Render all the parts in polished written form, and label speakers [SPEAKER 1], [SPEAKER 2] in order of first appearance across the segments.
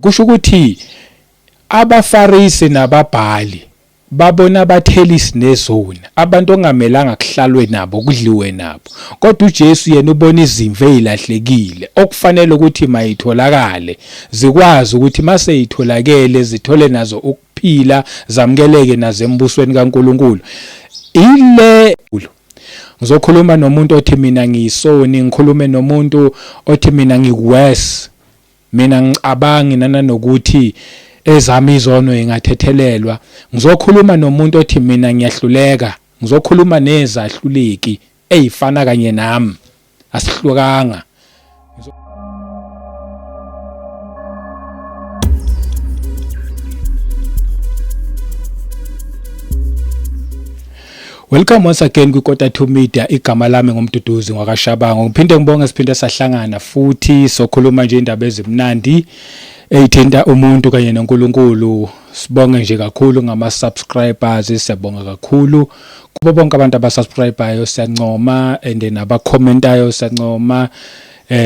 [SPEAKER 1] kusho ukuthi abafarisi nababhali babona abathelisi nezoni abantu ongamelanga kuhlalwe nabo kudliwe nabo kodwa uJesu yena ubona izimvu ezilahlekile okufanele ukuthi mayitholakale zikwazi ukuthi mase itholakele zithole nazo ukuphila zamkeleke nazo embusweni kaNkuluNkulu ile ngizokhuluma nomuntu othi mina ngiyisoni ngikhulume nomuntu othi mina ngiwes mina ngicabangi nokuthi ezami izono ingathethelelwa ngizokhuluma nomuntu othi mina ngiyahluleka ngizokhuluma nezahluleki ezifana kanye nami asihlukanga Welcome once again kuKota 2 Media igama lami ngumduduzi wakashabangu ngiphinde ngibonge siphinde sahlangana futhi sokhuluma nje indaba ezimnandi eyithinta umuntu kanye noNkulunkulu sibonge nje kakhulu ngama subscribers siyabonga kakhulu kubo bonke abantu abasubscribeayo siyancoma and naba commentayo siyancoma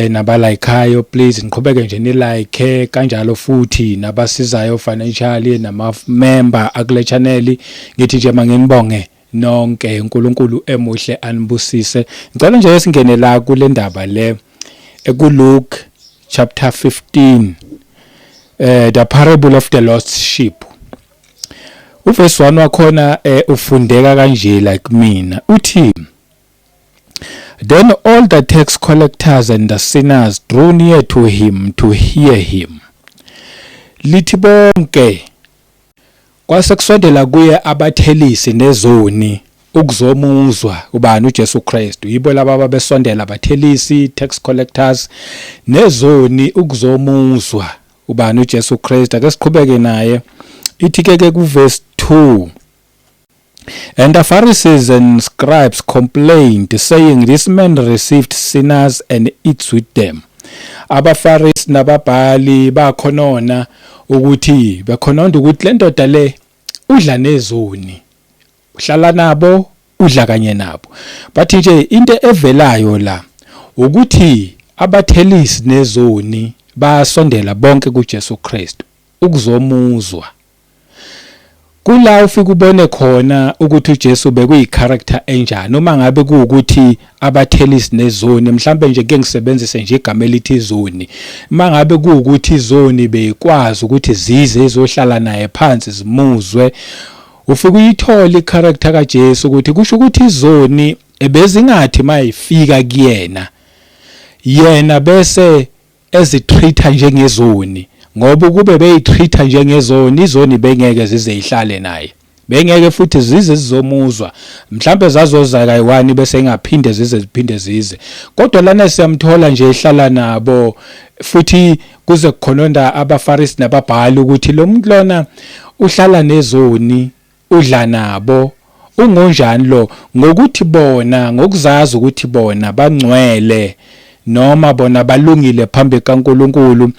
[SPEAKER 1] naba likeayo please niqhubeke nje ni like kanjalo futhi nabasizayo financially nama member akule channel ngithi nje manginibonge nonke uNkulunkulu emuhle anibusise ngicela nje singene la kule ndaba le ekuLuke chapter 15 the parable of the lost sheep uverse 1 wakhona ufundeka kanje like mina uthi then all the tax collectors and the sinners drew near to him to hear him lithi bonke kwasekusondela kuye abathelisi nezoni ukuzomuzwa ubani uJesu Kristu yibo laba ababesondela abathelisi tax collectors nezoni ukuzomuzwa ubani uJesu Kristu ake siqhubeke naye ithi ke ku verse 2 and the Pharisees and scribes complained saying this man received sinners and eats with them abafarisi nababhali bakhonona ukuthi bekhononda ukuthi lendoda le udla nezoni uhlala nabo udla kanye nabo bathi nje into evelayo la ukuthi abathelisi nezoni basondela bonke kuJesu Kristu ukuzomuzwa kula ufika ubone khona ukuthi uJesu bekuyicharacter enjani uma ngabe kuukuthi abathelisi nezoni mhlambe nje ke ngisebenzise nje igama elithi izoni uma ngabe kuukuthi izoni bekwazi ukuthi zize izohlala naye phansi zimuzwe ufika uyithola icharacter kaJesu ukuthi kusho ukuthi izoni ebezingathi mayifika kuyena yena bese ezitreata njengezoni ngoba kube beyitreata njengezoni izoni bengeke zize ihlale naye bengeke futhi zize zizomuzwa mhlambe zazoza kayiwani bese engaphinde ziphinde zize kodwa lana siyamthola nje ehlala nabo futhi kuze kukhononda abafarisi nababhali ukuthi lo muntu lona uhlala nezoni udla nabo ungonjani lo ngokuthi bona ngokuzazi ukuthi bona bangcwele noma bona balungile phambi kaNkuluNkulu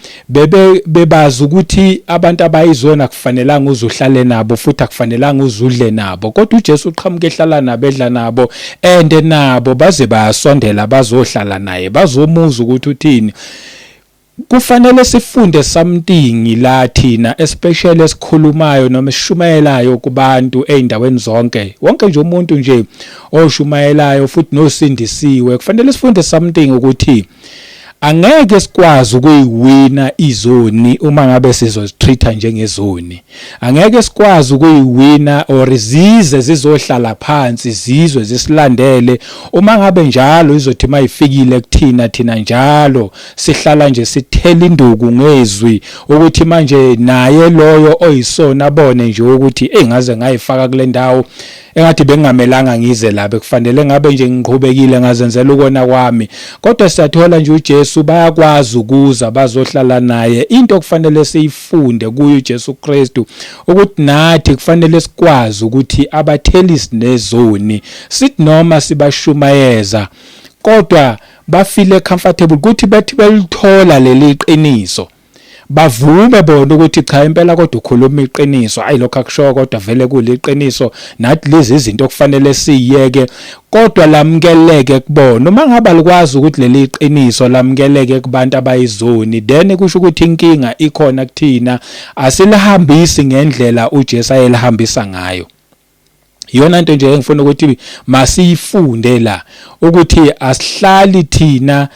[SPEAKER 1] bebazi ukuthi abantu abayizona kufanelanga uzuhlale nabo futhi akufanelanga uzudle nabo kodwa uJesu uqhamuke ehlala nabo edla nabo and nabo baze bayasondela bazohlala naye bazomuza ukuthi uthini kufanele sifunde something la thina especially esikhulumayo noma esishumayelayo kubantu eindaweni zonke wonke nje umuntu nje oshumayelayo futhi nosindisiwe kufanele sifunde something ukuthi angeke sikwazi ukuyiwina izoni uma ngabe sizozitreata njengezoni angeke sikwazi ukuyiwina or zize zizohlala phansi zizwe zisilandele uma ngabe njalo izothi mayifikile kuthina thina njalo sihlala nje sithela induku ngezwi ukuthi manje naye loyo oyisona abone nje ukuthi engaze ngayifaka kule ndawo engathi bengamelanga ngize lapha kufanele ngabe nje ngiqhubekile ngazenzela ukona kwami kodwa siyathola nje uJesu bayakwazi ukuza bazohlala naye into kufanele siyifunde kuyo uJesu Kristu ukuthi nathi kufanele sikwazi ukuthi abathelisi nezoni sithi noma sibashumayeza kodwa bafile comfortable ukuthi bathi belithola leli qiniso bavume bona ukuthi cha impela kodwa ukhuluma iqiniso ayi lokho akusho kodwa vele kuliqiniso nathi lezi izinto okufanele siyeke kodwa lamukeleke kubona uma ngaba likwazi ukuthi leli qiniso lamukeleke kubantu abayizoni then kusho ukuthi inkinga ikhona kuthina asilihambisi ngendlela uJesu ayelihambisa ngayo. Iyona nto nje engifuna ukuthi masiyifunde la ukuthi asihlali thina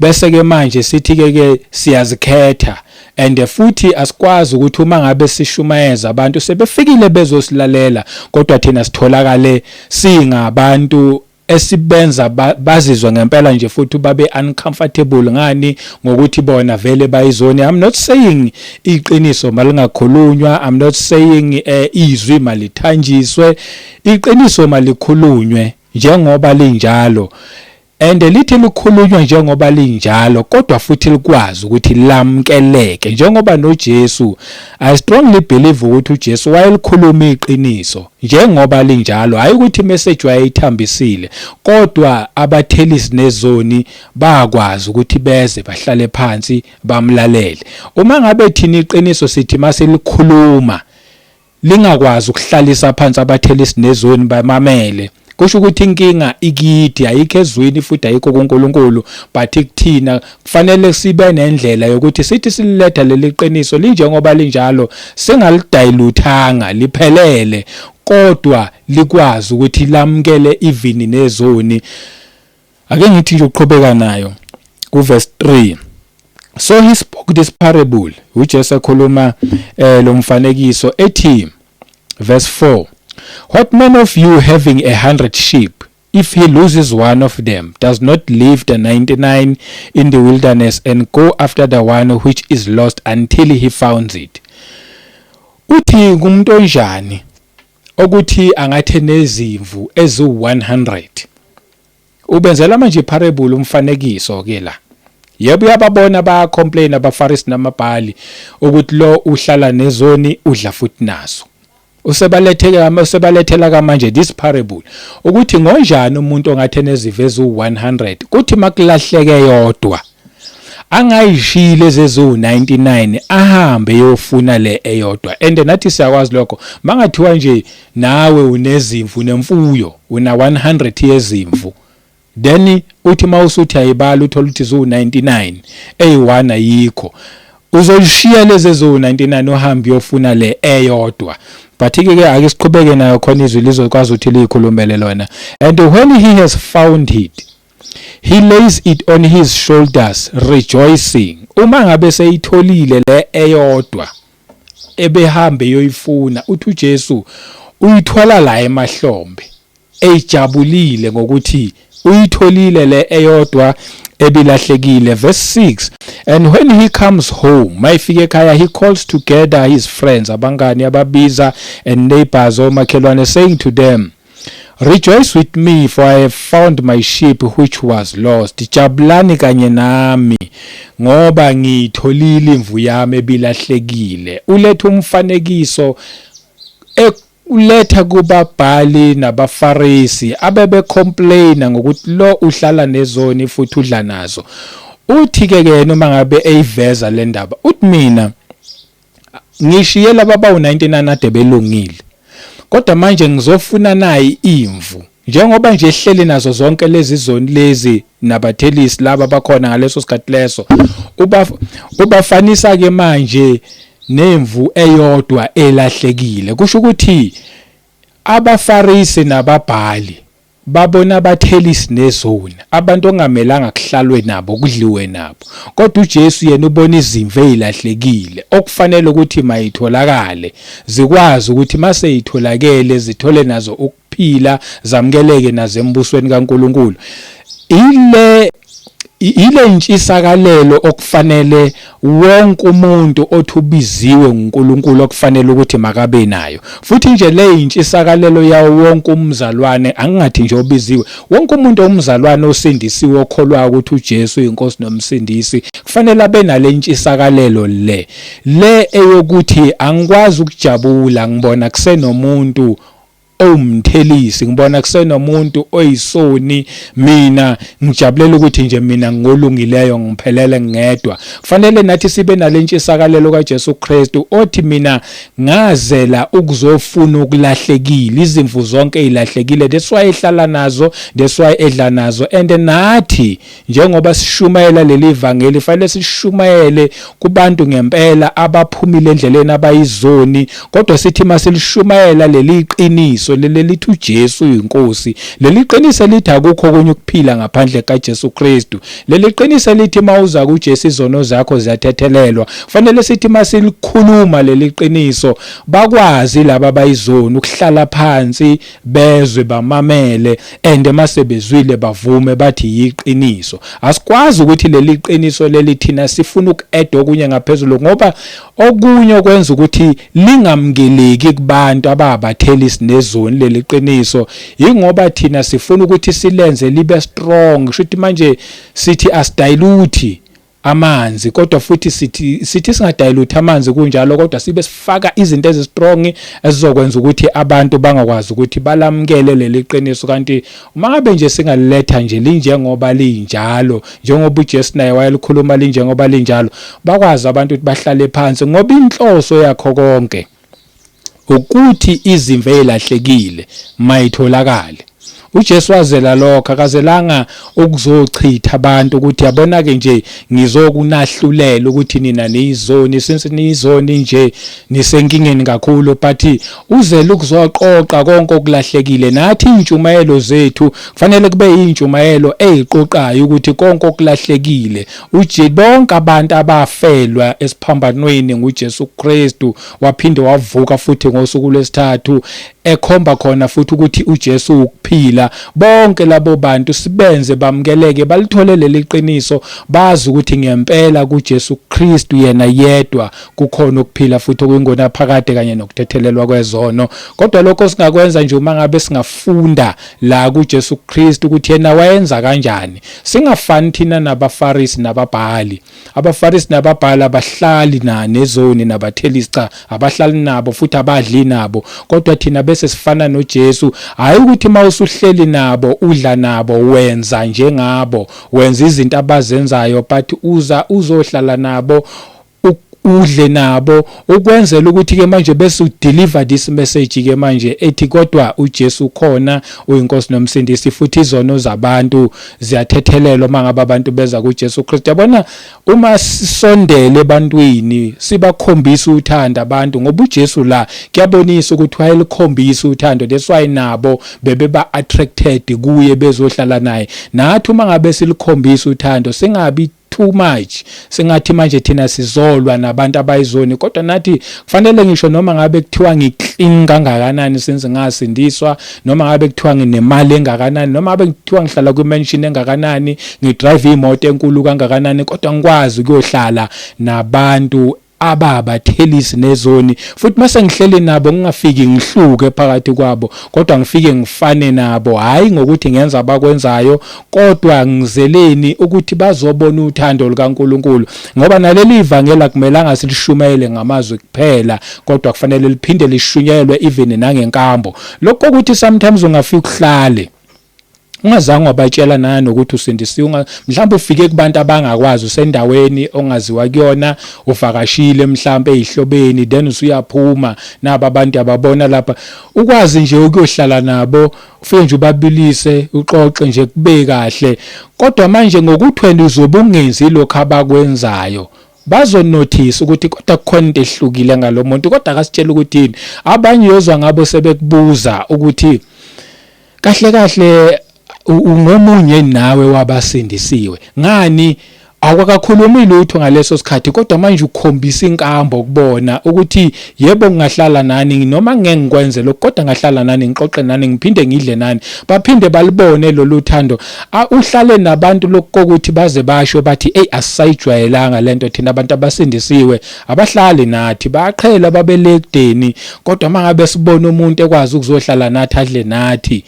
[SPEAKER 1] bese ke manje sithi ke siyazikhetha and futhi asikwazi ukuthi uma ngabe sishumayeza abantu sebefikile bezosilalela kodwa thina sitholakale singabantu esibenza bazizwa ngempela nje futhi babe uncomfortable ngani ngokuthi bona vele bayizoni. I'm not saying iqiniso malingakhulunywa, I'm not saying izwi malithanjiswe, iqiniso malikhulunywe njengoba linjalo and lithi likhulunywa njengoba linjalo kodwa futhi likwazi ukuthi lamkeleke njengoba noJesu. I strongly believe ukuthi uJesu wayelikhuluma iqiniso njengoba linjalo, hayi ukuthi message wayithambisile kodwa abathelisi nezoni bakwazi ukuthi beze bahlale phansi bamlalele. Uma ngabe thina iqiniso sithi maselikhuluma lingakwazi ukuhlalisa phansi abathelisi nezoni bamamele, kusho ukuthi inkinga ikidi ayikho ezweni futhi ayikho kuNkulunkulu but kuthina kufanele sibe nendlela yokuthi sithi siletha leli qiniso linjengoba linjalo singalidiluthanga liphelele kodwa likwazi ukuthi lamkele even nezoni. Ake ngithi nje uqhubeka nayo ku verse 3. So he spoke this parable uJesu ekhuluma lo mfanekiso ethi verse 4, what man of you having 100 sheep, if he loses one of them, does not leave the 99 in the wilderness and go after the one which is lost until he finds it? Uthi kumuntu onjani ukuthi angathe nezimvu ezu100. Ubenzela manje iparable umfanekiso ke la. Yebo uyababona ba complain abaFarisi namabhali ukuthi lo uhlala nezoni udla futhi naso. Usebalethela kamanje this parable ukuthi ngonjani umuntu ongathe nezimvu ezu100 kuthi makulahleke yodwa angayishile ezezu99 ahambe yofuna le eyodwa. And nathi siyakwazi lokho mangathiwa nje nawe unezimvu nemfuyo una 100 yezimvu then uthi mawusuthi ayibala uthola ukuthi zu99 eyi1 ayikho uzolishiya lezi ezu99 uhambe yofuna le eyodwa. But ke ake siqhubeke nayo khona izwi lizokwazi ukuthi likhulumele lona. And when he has found it, he lays it on his shoulders rejoicing. Uma ngabe seyitholile le eyodwa ebehambe yoyifuna uthi uJesu uyithwala la emahlombe ejabulile ngokuthi uyitholile le eyodwa ebilahlekile. Verse 6, and when he comes home mayifike ekhaya he calls together his friends abangani ababiza and neighbors omakhelwane saying to them, rejoice with me for I have found my sheep which was lost. Jabulani kanye nami ngoba ngiyitholile imvu yami ebilahlekile. Uletha umfanekiso uletha kubabhali nabaFarisi abebe complaina ngokuthi lo uhlala nezoni futhi udla nazo. Uthi ke noma ngabe eyiveza le ndaba uthi mina ngishiyela baba u99 ade belungile kodwa manje ngizofuna nayi imvu njengoba nje ehleli nazo zonke lezi zoni lezi nabathelisi laba bakhona ngaleso sikhathi leso ubafanisa ke manje nemvu eyodwa elahlekile. Kusho ukuthi abaFarisi nababhali babona abathelisi nezoni abantu ongamelanga kuhlalwe nabo kudliwe nabo kodwa uJesu yena ubona izimvu ezilahlekile okufanele ukuthi mayitholakale zikwazi ukuthi mase yitholakele zithole nazo ukuphila zamkeleke nazo embusweni kaNkuluNkulu. Ile intshisakalelo okufanele wonke umuntu othubiziwe uNkulunkulu okufanele ukuthi makabe nayo. Futhi nje le intshisakalelo yawo wonke umzalwane angingathi nje obiziwe wonke umuntu omzalwane osindisiwe okholwa ukuthi uJesu uyinkosi nomsindisi kufanele abe nale intshisakalelo le eyokuthi angikwazi ukujabula ngibona kusenomuntu owumthelisi, ngibona kusenomuntu oyisoni, mina ngijabulela ukuthi nje mina ngolungileyo ngiphelele ngedwa. Kufanele nathi sibe nalentshisakalelo kaJesu Kristu othi mina ngazela ukuzofuna ukulahlekile, izimvu zonke ezilahlekile, that's why ehlala nazo, that's why edla nazo. And nathi njengoba sishumayela leli ivangeli fanele sishumayele kubantu ngempela abaphumile endleleni abayizoni, kodwa sithi masilishumayela leli qiniso leli lithi uJesu uyinkosi, leli qiniso lithi akukho okunye ukuphila ngaphandle kaJesu Kristu, leli qiniso lithi mawuza kuJesu izono zakho ziyathethelelwa. Fanele sithi masilikhuluma leli qiniso bakwazi laba abayizoni ukuhlala phansi bezwe bamamele, and masebezwile bavume bathi yiqiniso. Asikwazi ukuthi leli qiniso leli thina sifuna uku-add okunye ngaphezulu, ngoba okunye okwenza ukuthi lingamkeleki kubantu ababathelisi nezoni leli qiniso ingoba thina sifuna ukuthi silenze libe strong. Kushuthi manje sithi asidilute amanzi, kodwa futhi sithi singadilute amanzi kunjalo, kodwa sibe sifaka izinto ezistrong ezizokwenza ukuthi abantu bangakwazi ukuthi balamukele leli qiniso. Kanti uma ngabe nje singaliletha nje linjengoba linjalo, njengoba uJesu naye wayelikhuluma linjengoba linjalo, bakwazi abantu ukuthi bahlale phansi, ngoba inhloso yakho konke ukuthi izimvu ezilahlekile mayitholakale. uJesu wazela lokho, akazelanga ukuzochitha abantu ukuthi yabona ke nje ngizokunahlulela ukuthi nina nizoni, since nizoni nje nisenkingeni kakhulu, but uzela ukuzoqoqa konke okulahlekile. Nathi intshumayelo zethu kufanele kube intshumayelo eziqoqayo ukuthi konke okulahlekile uje bonke abantu abafelwa esiphambanweni nguJesu Kristu waphinde wavuka futhi ngosuku lwesithathu, ekhomba khona futhi ukuthi uJesu ukuphila. Bonke labo bantu sibenze bamukeleke, balithole leli qiniso, bazi ukuthi ngempela kuJesu Kristu yena yedwa kukhona ukuphila futhi okuyingona phakade kanye nokuthethelelwa kwezono. Kodwa lokho singakwenza nje uma ngabe singafunda la kuJesu Kristu ukuthi yena wayenza kanjani. Singafani thina nabaFarisi nababhali. AbaFarisi nababhali abahlali nezoni nabathelisi, cha, abahlali nabo futhi abadli nabo, kodwa thina bese sifana noJesu. Hayi ukuthi mawusuhleli nabo udla nabo wenza njengabo, wenza izinto abazenzayo, but uzohlala nabo udle nabo ukwenzela ukuthi ke manje bese udeliver this message ke manje ethi kodwa uJesu khona uyinkosi nomsindisi futhi izono zabantu ziyathethelelwa mangaba abantu beza kuJesu Kristu. Yabona uma sisondele ebantwini sibakhombisa uthando abantu, ngoba uJesu la kuyabonisa ukuthi wayelikhombisa uthando, that's why nabo bebeba attracted kuye bezohlala naye. Nathi uma ngabe silikhombisa uthando singabi too much, singathi manje thina sizolwa nabantu abayizoni, kodwa nathi kufanele ngisho noma ngabe kuthiwa ngiclean kangakanani senze ngasindiswa, noma ngabe kuthiwa nginemali engakanani, noma ngabe kuthiwa ngihlala kwimansion engakanani, ngidrive imoto enkulu kangakanani, kodwa ngikwazi ukuyohlala nabantu ababathelisi nezoni, futhi mase ngihleli nabo ngingafiki ngihluke phakathi kwabo, kodwa ngifike ngifane nabo, hayi ngokuthi ngenza abakwenzayo, kodwa ngizeleni ukuthi bazobona uthando lukaNkulunkulu. Ngoba naleli ivangeli akumelanga silishumayele ngamazwi kuphela, kodwa kufanele liphinde lishunyelwe even nangenkambo. Lokho ukuthi sometimes ungafika ukuhlale ungazange wabatshela nani ukuthi usindisiwe, mhlawumbe ufike kubantu abangakwazi, usendaweni ongaziwa kuyona, uvakashile mhlawumbe ezihlobeni, then usuyaphuma naba abantu ababona lapha, ukwazi nje ukuyohlala nabo, ufike nje ubabilise, uxoxe nje kube kahle. Kodwa manje ngokuthi wena uzobe ungenzi lokho abakwenzayo, bazonotice ukuthi kodwa kukhona into ehlukile ngalomuntu, kodwa akasitshela ukuthi abanye yozwa ngabo sebekubuza ukuthi kahle kahle ungomunye nawe wabasindisiwe, ngani awakakhulumi lutho ngaleso sikhathi, kodwa manje ukhombisa inkambo ukubona ukuthi yebo ngingahlala nani noma ngeke ngikwenze lokho, kodwa ngahlala nani, ngixoxe nani, ngiphinde ngidle nani, baphinde balibone lo luthando. Uhlale nabantu lokuthi baze basho bathi asisayijwayelanga lento, thina abantu abasindisiwe abahlali nathi, bayaqhela babelekudeni, kodwa mangabe sibona umuntu ekwazi ukuzohlala nathi adle nathi,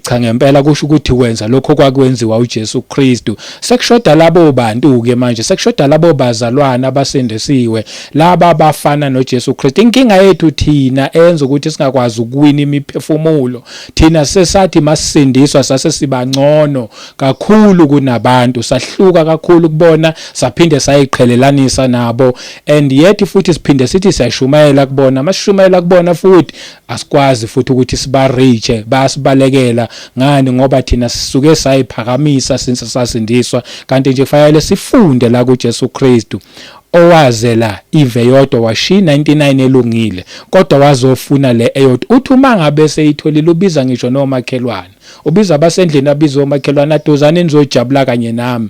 [SPEAKER 1] cha ngempela kusho ukuthi wenza lokho kwakwenziwa uJesu Kristu. Sekushoda labo bantu siphenduke manje sekushoda labo bazalwana abasindisiwe laba abafana noJesu Kristu. Inkinga yethu thina enza ukuthi singakwazi ukuwina imiphefumulo, thina sesathi masindiswa sase sibangcono kakhulu kunabantu, sahluka kakhulu kubona, saphinde sayiqhelelanisa nabo, and yet futhi siphinde sithi siyashumayela kubona. Masishumayela kubona futhi asikwazi futhi ukuthi sibareache, bayasibalekela. Ngani? Ngoba thina sisuke sayiphakamisa since sasindiswa, kanti nje kufanele sifunde la kuJesu Kristu owazela ive yodwa washiya 99 elungile kodwa wazofuna le eyodwa. Uthi uma ngabe seyitholile ubiza ngisho nomakhelwane, ubiza abasendlini, abiza omakhelwane, aduzane nizojabula kanye nami.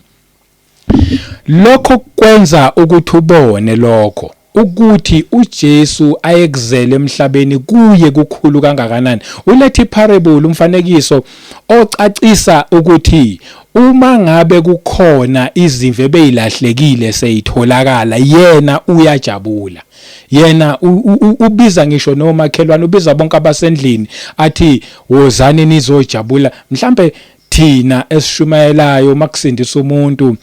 [SPEAKER 1] Lokho kwenza ukuthi ubone lokho ukuthi uJesu ayekuzele emhlabeni kuye kukhulu kangakanani. Ulethe iparable, umfanekiso ocacisa ukuthi uma ngabe kukhona izimvu ebeyilahlekile seyitholakala, yena uyajabula. Yena ubiza ngisho nomakhelwane, ubiza bonke abasendlini athi wozani nizojabula. Mhlambe thina esishumayelayo makusindisa umuntu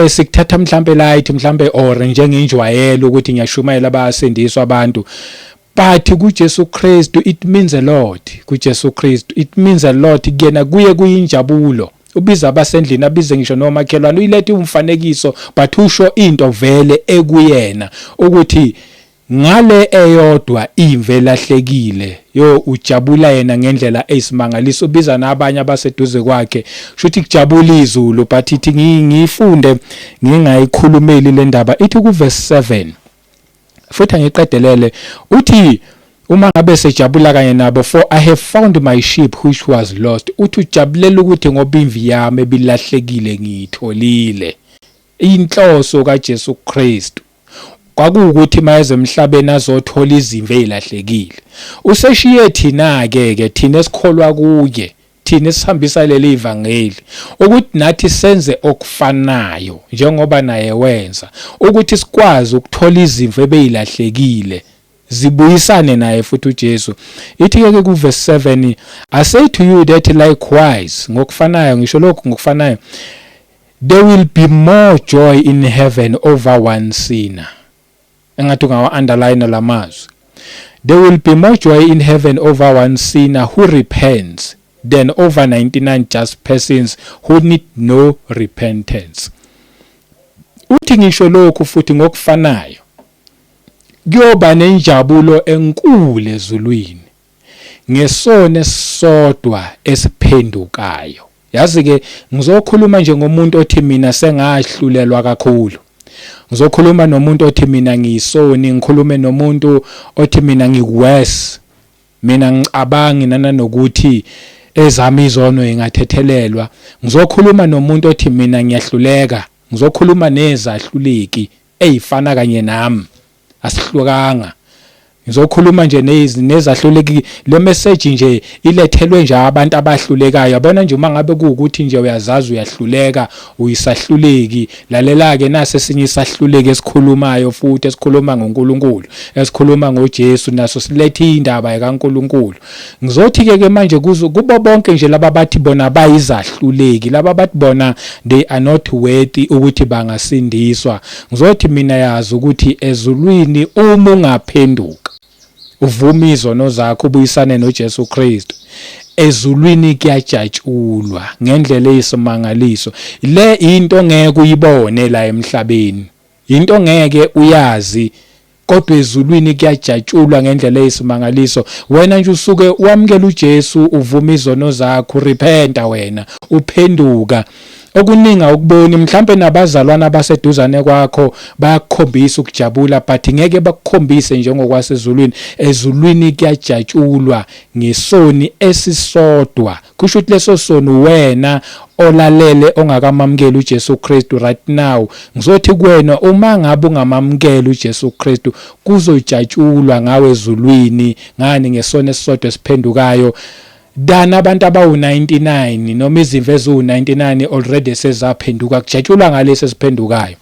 [SPEAKER 1] sikuthatha mhlambe light, mhlambe or njengenjwayelo ukuthi ngiyashumayela abasindiswa abantu, but kuJesu Kristu it means a lot. kuJesu Kristu it means a lot. Kuyena kuye kuyinjabulo. Ubiza abasendlini, abize ngisho nomakhelwane, uyilethe umfanekiso but usho into vele ekuyena ukuthi ngale eyodwa imve lahlekile ujabula yena ngendlela eyisimangaliso. Ubiza nabanye abaseduze kwakhe, shuthi kujabula izulu, but ithi ngifunde ngingayikhulumeli le ndaba. Ithi ku verse 7 futhi ngiqedelele, uthi uma ngabe sejabula kanye nabo, for I have found my sheep which was lost. Uthi ujabulela ukuthi ngoba imvi yami ebilahlekile ngiyitholile. Inhloso kaJesu Kristu kwakuwukuthi mayeze emhlabeni azothola izimvu ezilahlekile. Useshiye thina ke thina esikholwa kuye, thina esihambisa leli ivangeli, ukuthi nathi senze okufanayo njengoba naye wenza, ukuthi sikwazi ukuthola izimvu ebeyilahlekile zibuyisane naye futhi uJesu. Ithi ke ku verse 7, I say to you that likewise, ngokufanayo, ngisho lokho ngokufanayo, there will be more joy in heaven over one sinner. Engathi ungawa-underline lamazwi. There will be more joy in heaven over one sinner who repents than over 99 just persons who need no repentance. Uthi ngisho lokhu futhi ngokufanayo, kuyoba nenjabulo enkulu ezulwini ngesone sodwa esiphendukayo. Yazi ke ngizokhuluma nje ngomuntu othi mina sengahlulelwa kakhulu. Ngizokhuluma nomuntu othi mina ngiyisoni, ngikhulume nomuntu othi mina ngiwes. Mina ngicabangi nokuthi ezami izono ingathethelelwa. Ngizokhuluma nomuntu othi mina ngiyahluleka. Ngizokhuluma nezahluleki ezifana kanye nami. Asihlukanga. Ngizokhuluma nje nezahluleki. Le message nje ilethelwe nje abantu abahlulekayo. Yabona nje uma ngabe kuukuthi nje uyazazi uyahluleka, uyisahluleki, lalela ke nase esinye isahluleki esikhulumayo futhi esikhuluma ngoNkulunkulu, esikhuluma ngoJesu, naso silethe indaba kaNkulunkulu. Ngizothi ke manje kubo bonke nje laba bathi bona bayizahluleki, laba bathi bona they are not worthy ukuthi bangasindiswa. Ngizothi mina yazi ukuthi ezulwini uma ungaphenduka uvuma izono zakho ubuyisane noJesu Kristu, ezulwini kuyajatshulwa ngendlela eyisimangaliso. Le into ngeke uyibone la emhlabeni, into ngeke uyazi, kodwa ezulwini kuyajatshulwa ngendlela eyisimangaliso. Wena nje usuke wamukela uJesu, uvuma izono zakho, repenta wena, uphenduka. Okuninga ukuboni mhlambe nabazalwana abaseduzane kwakho bayakukhombisa ukujabula, but ngeke bakukhombise njengokwasezulwini. Ezulwini kuyajatshulwa ngesoni esisodwa. Kusho ukuthi leso soni wena olalele ongakamamukela uJesu Kristu right now, ngizothi kuwena uma ngabe ungamamukela uJesu Kristu kuzojatshulwa ngawe ezulwini. Ngani? Ngesoni esisodwa esiphendukayo. Dana abantu abawu-99 noma izimvu eziwu-99 already sezaphenduka, kujatshulwa ngalesi esiphendukayo.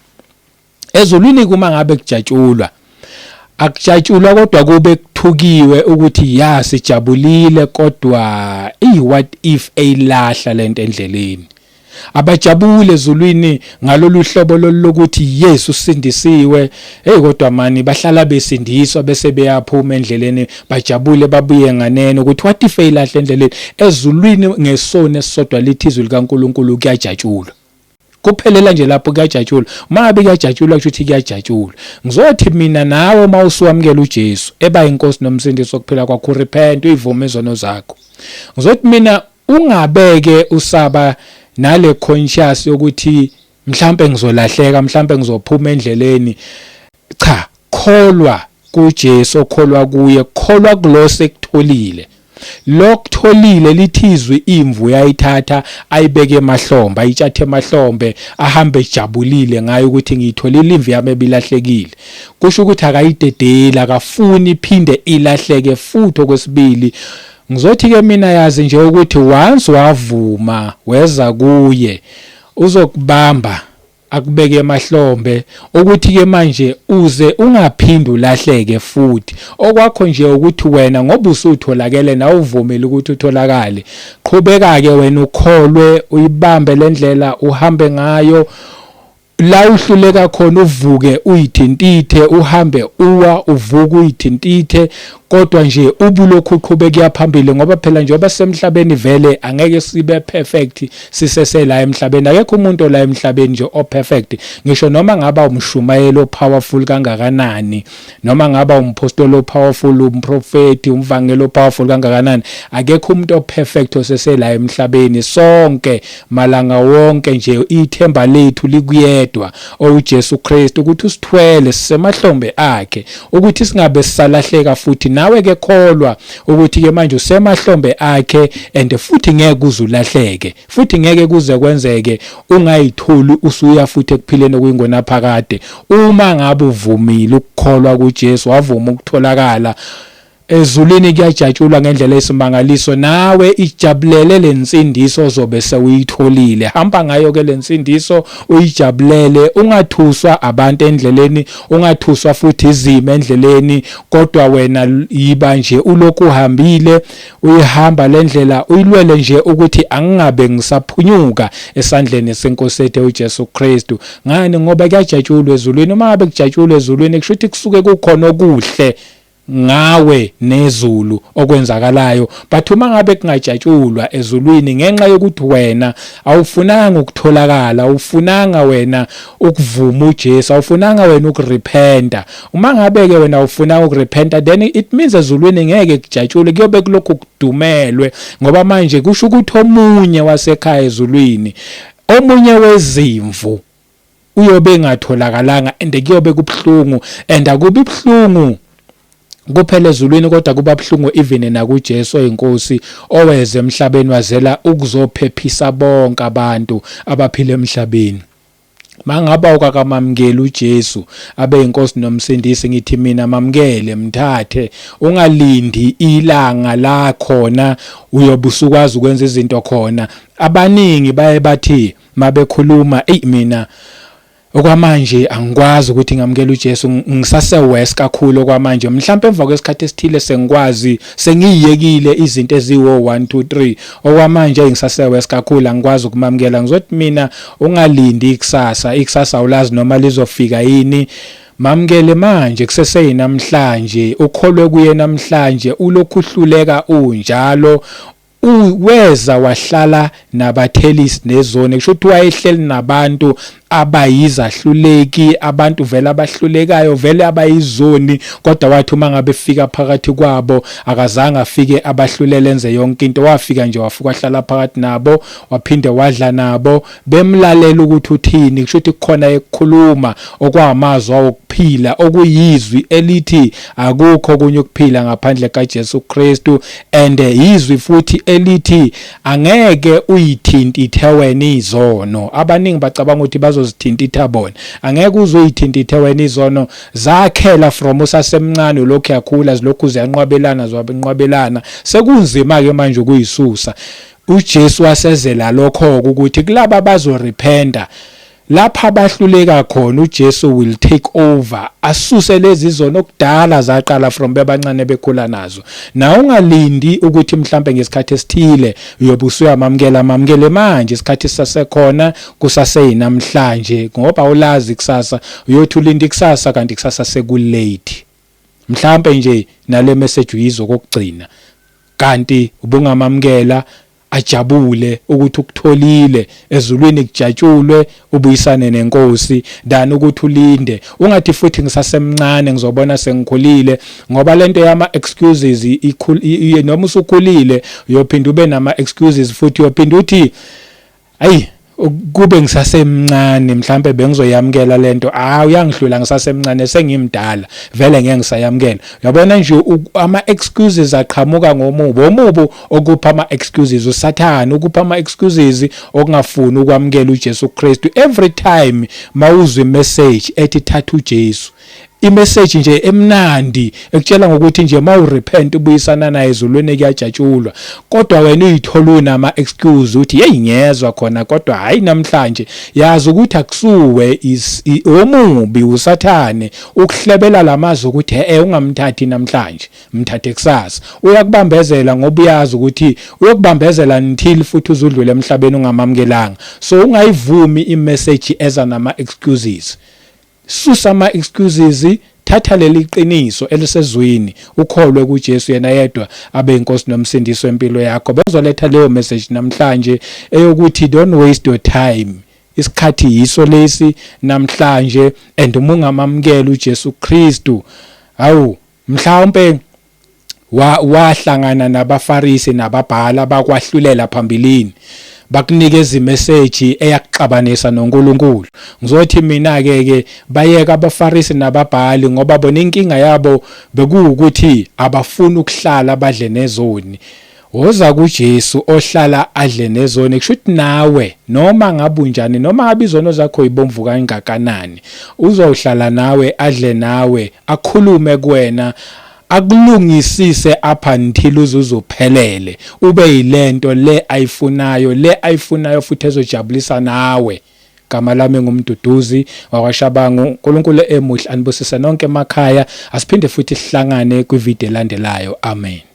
[SPEAKER 1] Ezulwini kuma ngabe kujatshulwa, akujatshulwa kodwa kube kuthukiwe ukuthi ya sijabulile, kodwa what if eyilahla lento endleleni. abajabule ezulwini ngalolu hlobo lokuthi Yesu usindisiwe. Kodwa mani bahlala besindiswa bese beyaphuma endleleni bajabule babuye nganene ukuthi what if ilahle endleleni. Ezulwini ngesona esisodwa lithi izwi likaNkulunkulu kuyajatshulwa. Kuphelela nje lapho kuyajatshulwa. Mabe kuyajatshulwa kusho ukuthi kuyajatshulwa. Ngizothi mina nawe mawusuwamukela uJesu eba inkosi nomsindisi wokuphila kwakho, repent uyivume izono zakho. Ngizothi mina ungabeke usaba nale conscious yokuthi mhlambe ngizolahleka, mhlambe ngizophuma endleleni. Cha, kholwa kuJesu, kholwa kuye, kholwa kulo sekutholile. Lokutholile lithizwe imvu yayithatha ayibeke emahlombe, ayitshathe emahlombe, ahambe ejabulile ngayo ukuthi ngiyitholile imvu yami ebilahlekile. Kusho ukuthi akayidedela, akafuni iphinde ilahleke futhi okwesibili. Ngizothi ke mina yazi nje ukuthi once wavuma weza kuye uzokubamba akubeke emahlombe ukuthi ke manje uze ungaphindi ulahleke futhi. Okwakho nje ukuthi wena ngoba usutholakele na uvumile ukuthi utholakale, qhubeka ke wena ukholwe, uyibambe lendlela uhambe ngayo. La uhluleka khona uvuke uyithintithe, uhambe uwa uvuke uyithintithe, kodwa nje ubulokhu uqhubeka phambili ngoba phela njengoba semhlabeni vele angeke sibe perfect sisesela emhlabeni. Akekho umuntu la emhlabeni nje o perfect. Ngisho noma ngaba umshumayeli powerful kangakanani, noma ngaba umpostoli powerful, umprofeti, umvangeli powerful kangakanani, akekho umuntu o perfect osesela emhlabeni. Sonke malanga wonke nje ithemba lethu likuyedwa uJesu Kristu ukuthi usithwele sisemahlombe akhe ukuthi singabe sisalahleka futhi. Nawe ke kholwa ukuthi ke manje usemahlombe akhe and futhi ngeke uzulahleke, futhi ngeke kuze kwenzeke ungayitholi usuya futhi ekuphileni okuyingona phakade. Uma ngabe uvumile ukukholwa kuJesu, wavuma ukutholakala ezulwini kuyajatshulwa ngendlela esimangaliso, nawe ijabulele lensindiso ozobe sewuyitholile. Hamba ngayo ke lensindiso uyijabulele, ungathuswa abantu endleleni, ungathuswa futhi izimo endleleni, kodwa wena yiba nje ulokhu uhambile, uyihamba lendlela, uyilwele nje ukuthi angingabe ngisaphunyuka esandleni senkosi yethu uJesu Kristu. Ngani? Ngoba kuyajatshulwa ezulwini. Uma ngabe kujatshulwa ezulwini kusho ukuthi kusuke kukhona okuhle ngawe nezulu okwenzakalayo. But uma ngabe kungajatshulwa ezulwini ngenxa yokuthi wena awufunanga ukutholakala, awufunanga wena ukuvuma uJesu, awufunanga wena ukurepenta. Uma ngabe ke wena awufunanga ukurepenta, then it means ezulwini ngeke kujatshule, kuyobe kulokhu kudumelwe, ngoba manje kusho ukuthi omunye wasekhaya ezulwini, omunye wezimvu uyobe engatholakalanga and kuyobe kubhlungu, and akubi bhlungu kuphela ezulwini kodwa kuba bhlungu even nakuJesu oyinkosi oweze emhlabeni wazela ukuzophephisa bonke abantu abaphila emhlabeni. Mangaba ukakamamukela uJesu abe inkosi nomsindisi, ngithi mina mamukele, mthathe, ungalindi ilanga la khona uyobe usukwazi ukwenza izinto khona. Abaningi baye bathi mabekhuluma mina okwamanje angikwazi ukuthi ngamukela uJesu, ngisasewest kakhulu okwamanje, mhlawumbe emva kwesikhathi esithile sengikwazi, sengiyekile izinto eziwo 1 2 3, okwamanje ngisasewest kakhulu angikwazi ukumamukela. Ngizothi mina ungalindi ikusasa ulazi noma lizofika yini. Mamukele manje kusese namhlanje, ukholwe kuye namhlanje, ulokhu uhluleka unjalo, uweza wahlala nabathelisi nezone, kusho ukuthi wayehleli nabantu abayizahluleki, abantu vele abahlulekayo, vele abayizoni, kodwa wathi uma ngabe fika phakathi kwabo akazange afike abahlulele enze yonke into. Wafika nje wafika wahlala phakathi nabo, waphinde wadla nabo, bemlalela ukuthi uthini. Kusho ukuthi kukhona ekukhuluma okwamazwi okuphila, okuyizwi elithi akukho kunye ukuphila ngaphandle kaJesu Kristu, and izwi futhi elithi angeke uyithintithe wena izono. Abaningi bacabanga ukuthi bazozithintitha bona, angeke uzoyithintithe wena izono zakhela from usasemncane lokhu yakhula zilokhu ziyanqwabelana zwabenqwabelana, sekunzima ke manje ukuyisusa. uJesu wasezela lokho ukuthi kulabo abazorepenta lapha abahluleka khona uJesu will take over, asuse lezi zono okudala zaqala from bebancane bekhula nazo. Na ungalindi ukuthi mhlambe ngesikhathi esithile uyobe usuyamamkela manje isikhathi sasekhona kusaseyinamhlanje ngoba ulazi kusasa uyothi ulindi ikusasa kanti kusasa sekulate. Mhlambe nje nale message uyizo kokugcina kanti ubungamamkela ajabule ukuthi ukutholile ezulwini kujatshulwe ubuyisane nenkosi than ukuthi ulinde ungathi futhi ngisasemncane ngizobona sengikhulile ngoba lento yama excuses noma usukhulile uyophinda ube nama excuses futhi uyophinda uthi ayi kube ngisasemncane mhlambe bengizoyamkela lento uyangihlula ngisasemncane sengimdala vele ngeke ngisayamkela. Uyabona nje ama excuses aqhamuka ngomubo okupha ama excuses usathana ukupha ama excuses okungafuni ukwamkela uJesu Kristu. Every time mawuzwe message ethi thatha uJesu imessage nje emnandi ekutshela ngokuthi nje mawurepent ubuyisana naye ezulwini kuyajatshulwa kodwa wena uyithola unama excuse uthi hey ngezwe khona kodwa hayi namhlanje yazi ukuthi akusuwe omubi usathane ukuhlebela lamazwi ukuthi ungamthathi namhlanje mthathe kusasa uyakubambezela ngoba uyazi ukuthi uyokubambezela until futhi uzudlule emhlabeni ungamamkelanga. So ungayivumi imessage eza nama excuses. Susa ama excuses, thatha leli qiniso elisezweni ukholwe kuJesu yena yedwa abe inkosi nomsindisi wempilo yakho. Bezoletha leyo message namhlanje eyokuthi don't waste your time. Isikhathi yiso lesi namhlanje and uma ungamamkela uJesu Kristu mhlawumbe wahlangana nabafarisi nababhala bakwahlulela phambilini bakunikeza imessage eyakuxabanisa noNkulunkulu. Ngizothi mina ke bayeka abafarisi nababhali ngoba bona inkinga yabo bekuwukuthi abafuni ukuhlala badle nezoni. Woza kuJesu ohlala adle nezoni kushuthi nawe noma ngabunjani noma ngabe izono zakho ibomvu kangakanani uzohlala nawe adle nawe akhulume kuwena akulungisise apha until uzuzophelele ube yilento le ayifunayo futhi ezojabulisa nawe. Gama lami ngumduduzi wakwaShabangu. uNkulunkulu emuhle anibusise nonke emakhaya. Asiphinde futhi sihlangane kwivideo elandelayo. Amen.